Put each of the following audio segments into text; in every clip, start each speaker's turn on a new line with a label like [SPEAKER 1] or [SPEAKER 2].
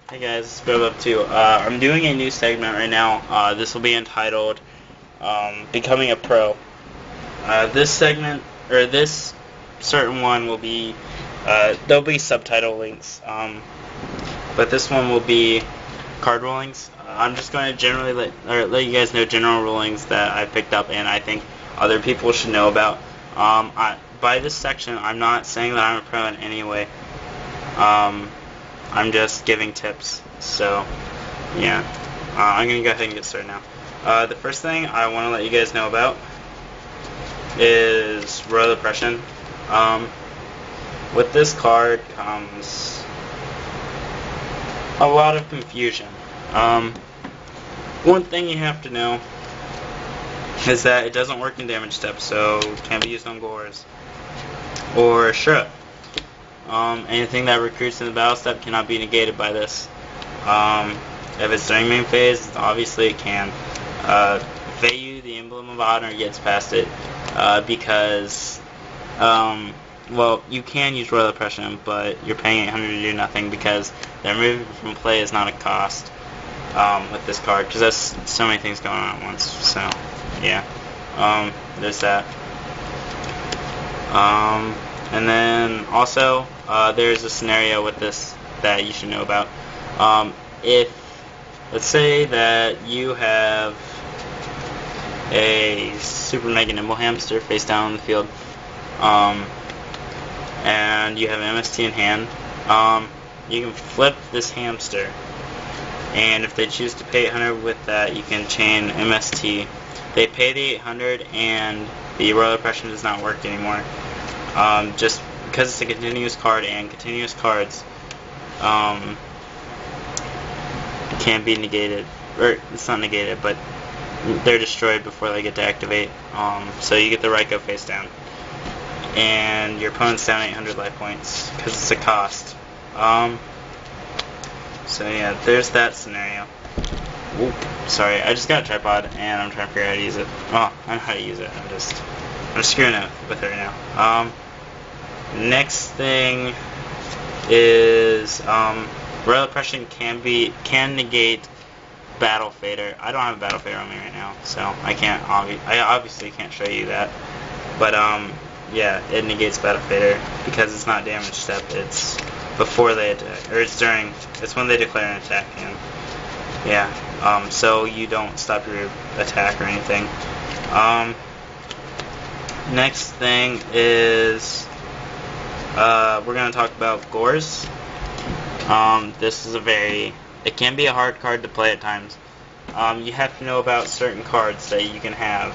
[SPEAKER 1] Hey guys, it's Bill Up 2. I'm doing a new segment right now. This will be entitled Becoming a Pro. This segment, or this certain one will be, there'll be subtitle links, but this one will be card rulings. I'm just going to generally let you guys know general rulings that I picked up and I think other people should know about. By this section, I'm not saying that I'm a pro in any way. I'm just giving tips. So, yeah. I'm going to go ahead and get started now. The first thing I want to let you guys know about is Royal Oppression. With this card comes a lot of confusion. One thing you have to know is that it doesn't work in damage steps, so it can't be used on Gores or Shura. Anything that recruits in the battle step cannot be negated by this. If it's during main phase, obviously it can. Vayu, the Emblem of Honor, gets past it because, well, you can use Royal Oppression, but you're paying 800 to do nothing because the removal from play is not a cost with this card, because that's so many things going on at once. So, yeah, there's that. And then also, there's a scenario with this that you should know about. If, let's say that you have a Super Mega Nimble Hamster face down on the field, and you have MST in hand, you can flip this hamster, and if they choose to pay 800 with that, you can chain MST. They pay the 800 and the Royal Oppression does not work anymore. Just because it's a continuous card, and continuous cards can't be negated, or it's not negated, but they're destroyed before they get to activate. So you get the Raikou face down, and your opponent's down 800 life points because it's a cost. So yeah, there's that scenario. Oop, sorry, I just got a tripod and I'm trying to figure out how to use it. Oh, I know how to use it. I'm screwing up with it right now. Next thing is Royal Oppression can negate Battle Fader. I don't have a Battle Fader on me right now, so I obviously can't show you that. But yeah, it negates Battle Fader because it's not damage step. It's before they attack, or it's when they declare an attack, and yeah. So you don't stop your attack or anything. Next thing is we're going to talk about Gores. This is it can be a hard card to play at times. You have to know about certain cards that you can have.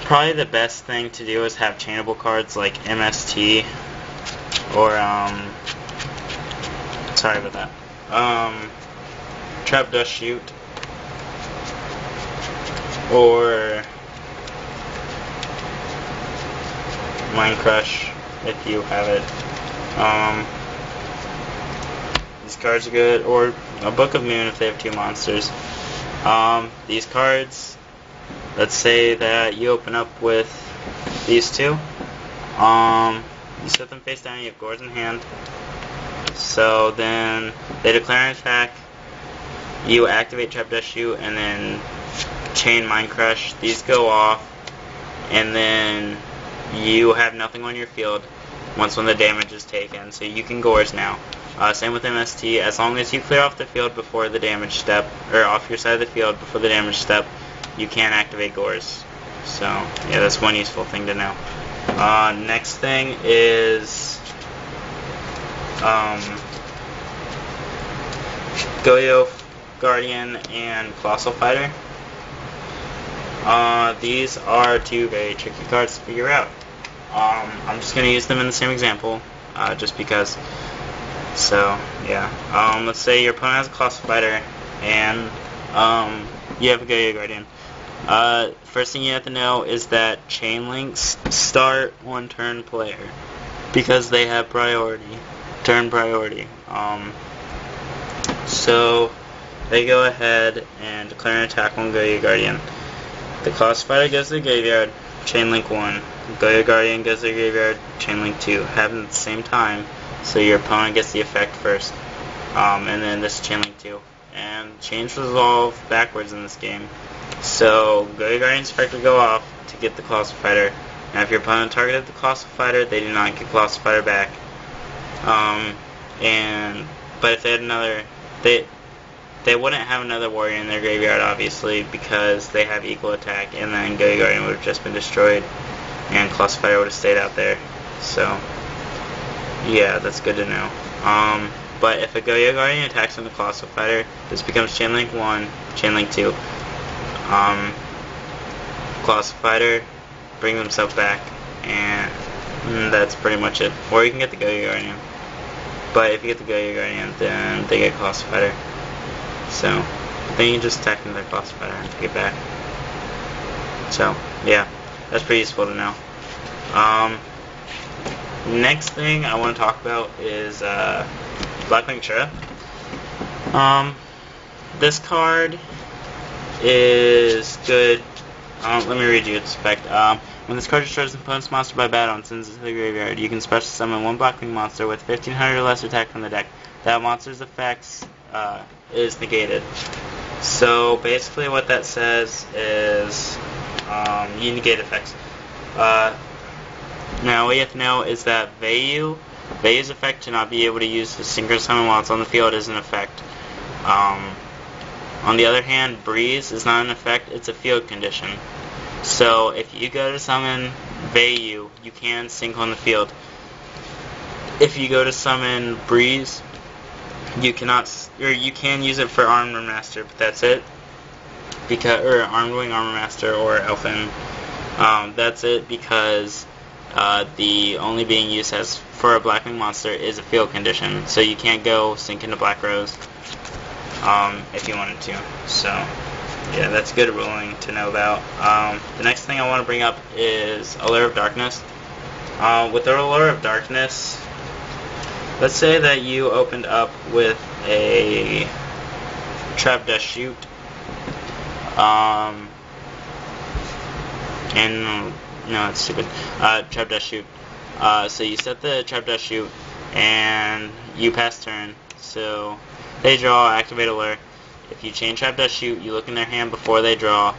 [SPEAKER 1] Probably the best thing to do is have chainable cards like MST, or, sorry about that, Trap Dust Shoot, or Mind Crush if you have it. These cards are good, or a Book of Moon if they have 2 monsters. These cards, let's say that you open up with these two. You set them face down, you have Gores in hand. So then they declare an attack, you activate Trap Dust Shoot, and then chain Mind Crush. These go off, and then you have nothing on your field once when the damage is taken, so you can Gores now. Same with MST, as long as you clear off the field before the damage step, or off your side of the field before the damage step, you can activate Gores. So, yeah, that's one useful thing to know. Next thing is Yugioh, Guardian, and Colossal Fighter. These are 2 very tricky cards to figure out. I'm just going to use them in the same example, just because. So, yeah. Let's say your opponent has a Colossal Fighter, and you have a Yugioh Guardian. First thing you have to know is that chain links start on turn player, because they have turn priority. So they go ahead and declare an attack on Yugioh Guardian. The Colossal Fighter goes to the graveyard, chain link 1. Yugioh Guardian goes to the graveyard, chain link 2. Happen at the same time, so your opponent gets the effect first. and then this is Chain Link 2. And chains resolve backwards in this game. So Go-Yo Guardian's effect will go off to get the Colossal Fighter. Now if your opponent targeted the Colossal Fighter, they do not get Colossal Fighter back. But if they had another, they wouldn't have another warrior in their graveyard, obviously, because they have equal attack, and then Go-Yo Guardian would have just been destroyed, and Colossal Fighter would have stayed out there. So yeah, that's good to know. But if a Go-Yo Guardian attacks on the Colossal Fighter, this becomes Chain Link 1, Chain Link 2. Colossal Fighter, bring themselves back, and that's pretty much it. Or you can get the Go-Yo Guardian. But if you get the Go-Yo Guardian, then they get Colossal Fighter. So, then you just attack their Colossal Fighter and take it back. So, yeah, that's pretty useful to know. Next thing I want to talk about is Blackwing Shura. This card is good. Let me read you its effect. When this card destroys an opponent's monster by battle and sends it to the graveyard, you can special summon one Blackwing monster with 1500 or less attack from the deck. That monster's effects is negated. So basically what that says is you negate effects. Now what you have to know is that Veiu's effect to not be able to use the synchronous summon while it's on the field is an effect. On the other hand, Breeze is not an effect, it's a field condition. So if you go to summon Veiu, you can sync on the field. If you go to summon Breeze, you cannot, or you can use it for Armor Master, but that's it. Or Armed Wing Armor Master or Elfin. That's it because the only being used as for a Blackwing monster is a field condition, so you can't go sync into Black Rose if you wanted to. So yeah, that's a good ruling to know about. The next thing I want to bring up is Allure of Darkness. With the Allure of Darkness, let's say that you opened up with a Trap Dust Shoot, and no, it's stupid. Trap Dust Shoot. So you set the Trap Dust Shoot, and you pass turn. So they draw, activate Allure. If you chain Trap Dust Shoot, you look in their hand before they draw,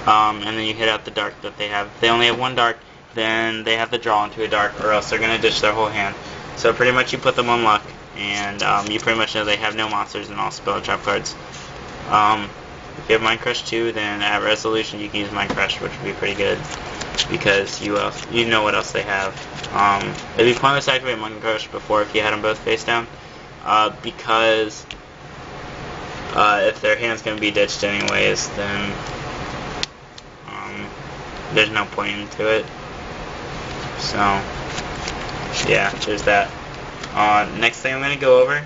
[SPEAKER 1] and then you hit out the dark that they have. If they only have one dark, then they have to draw into a dark, or else they're going to ditch their whole hand. So pretty much you put them on luck, and you pretty much know they have no monsters and all spell trap cards. If you have Mind Crush 2, then at Resolution you can use Mind Crush, which would be pretty good, because you know what else they have. It'd be pointless to activate Mind Crush before if you had them both face down, because if their hand's going to be ditched anyways, then there's no point into it. So yeah, there's that. Next thing I'm going to go over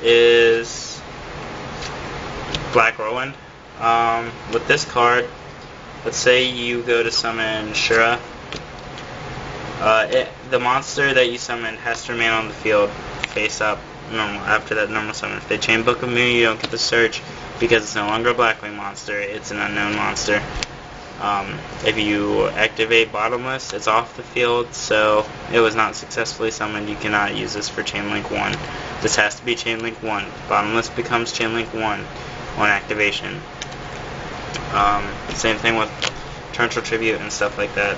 [SPEAKER 1] is Black Whirlwind. With this card, let's say you go to summon Shura. The monster that you summoned has to remain on the field, face up, normal, after that normal summon. If they chain Book of Moon, you don't get the search because it's no longer a Blackwing monster, it's an unknown monster. If you activate Bottomless, it's off the field, so it was not successfully summoned. You cannot use this for Chain Link 1. This has to be Chain Link 1. Bottomless becomes Chain Link 1 on activation. Same thing with Torrential Tribute and stuff like that.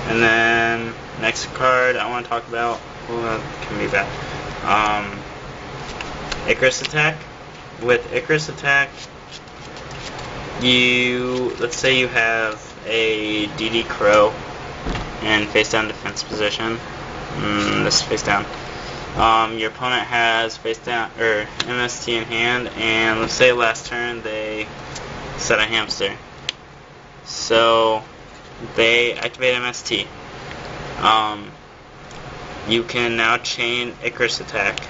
[SPEAKER 1] And then next card I want to talk about, well, can be bad. Icarus Attack. With Icarus Attack, let's say you have a DD Crow in face down defense position. This is face down. Your opponent has face down or MST in hand, and let's say last turn they set a hamster. So they activate MST. You can now chain Icarus Attack.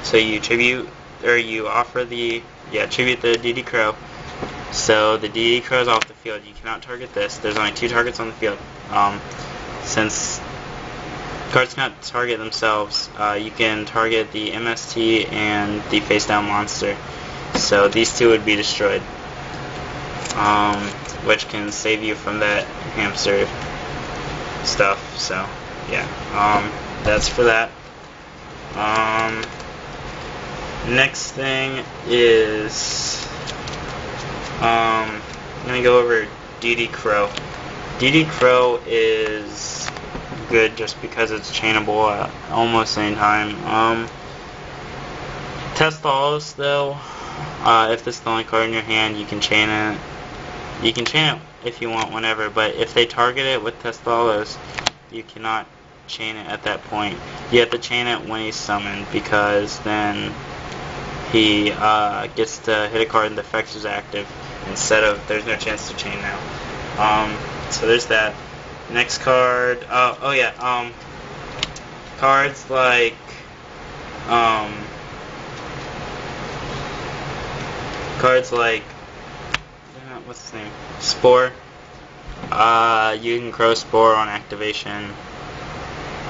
[SPEAKER 1] So you tribute, or you offer the, tribute the DD Crow. So the DD Crow is off the field. You cannot target this. There's only 2 targets on the field. Since cards cannot target themselves, you can target the MST and the face down monster. So these 2 would be destroyed, which can save you from that hamster stuff. So yeah, that's for that. Next thing is, I'm gonna go over DD Crow. DD Crow is good just because it's chainable at almost any time. Testalos though, if this is the only card in your hand, you can chain it. You can chain it if you want whenever, but if they target it with Testalos, you cannot chain it at that point. You have to chain it when he's summoned, because then he gets to hit a card and the effect is active instead of there's no chance to chain now. So there's that. Next card. Cards like what's his name? Spore. You can crow Spore on activation.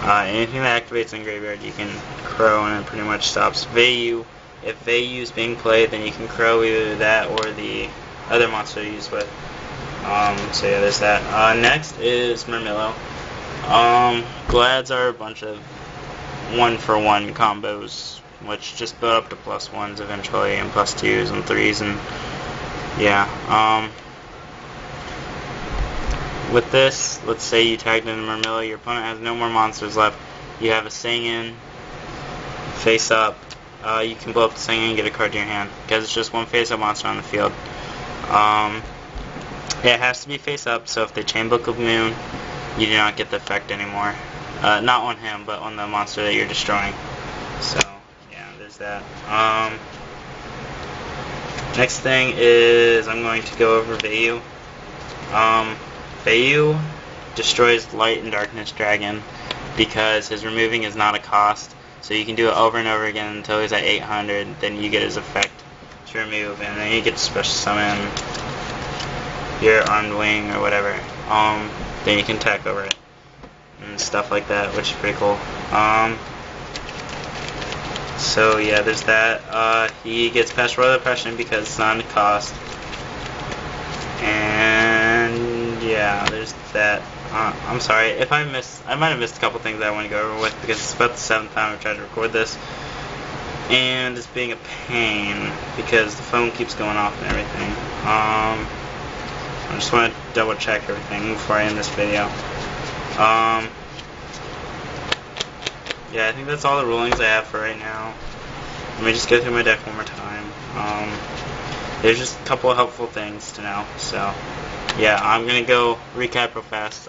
[SPEAKER 1] Anything that activates in graveyard, you can crow, and it pretty much stops Vayu. If Vayu is being played, then you can crow either that or the other monster you use with. So yeah, there's that. Next is Murmillo. Glads are a bunch of 1-for-1 combos, which just build up to +1s eventually, and +2s and 3s, and yeah. With this, let's say you tagged in Murmillo, your opponent has no more monsters left. You have a Singin face up. You can blow up the Singin and get a card to your hand, because it's just one face up monster on the field. It has to be face up, so if they chain Book of Moon, you do not get the effect anymore. Not on him, but on the monster that you're destroying. So, yeah, there's that. Next thing is, I'm going to go over Vayu. Vayu destroys Light and Darkness Dragon because his removing is not a cost. So you can do it over and over again until he's at 800, then you get his effect to remove, and then you get to special summon your Armed Wing or whatever. Then you can attack over it and stuff like that, which is pretty cool. So yeah, there's that. He gets past Royal Oppression because it's not a cost. And yeah, there's that. I'm sorry if I might have missed a couple things that I want to go over with, because it's about the 7th time I've tried to record this, and it's being a pain because the phone keeps going off and everything. I just want to double check everything before I end this video. Yeah, I think that's all the rulings I have for right now. Let me just go through my deck one more time. There's just a couple of helpful things to know. So, yeah, I'm gonna go recap real fast.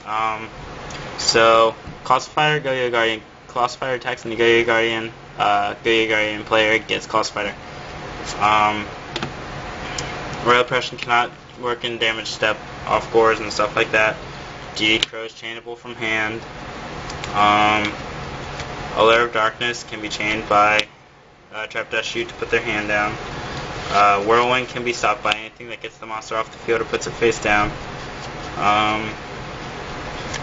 [SPEAKER 1] So, Classifier, Go-Yo Guardian. Classifier attacks and the Go-Yo Guardian. Go-Yo Guardian player gets Classifier. Royal Oppression cannot work in damage step off cores and stuff like that. DD Crow is chainable from hand. A Lair of Darkness can be chained by Trap Dash Shoot to put their hand down. Whirlwind can be stopped by anything that gets the monster off the field or puts it face down.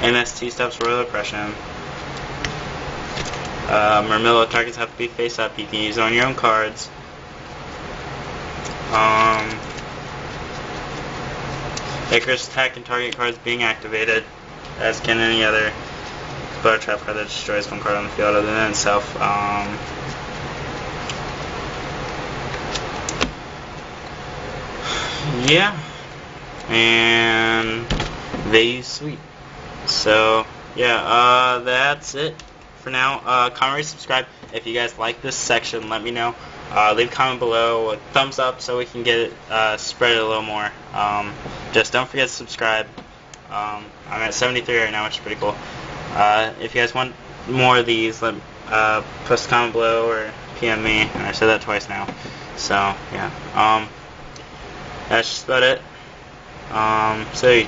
[SPEAKER 1] MST stops Royal Oppression. Murmillo targets have to be face up. You can use it on your own cards. Icarus attack and target cards being activated, as can any other spell trap card that destroys one card on the field other than itself. Yeah, and they sweet. So yeah, that's it for now. Comment, rate, subscribe. If you guys like this section, let me know. Leave a comment below, a thumbs up so we can get it spread it a little more. Just don't forget to subscribe. I'm at 73 right now, which is pretty cool. If you guys want more of these, post a comment below or PM me. And I said that twice now. So yeah, that's just about it. So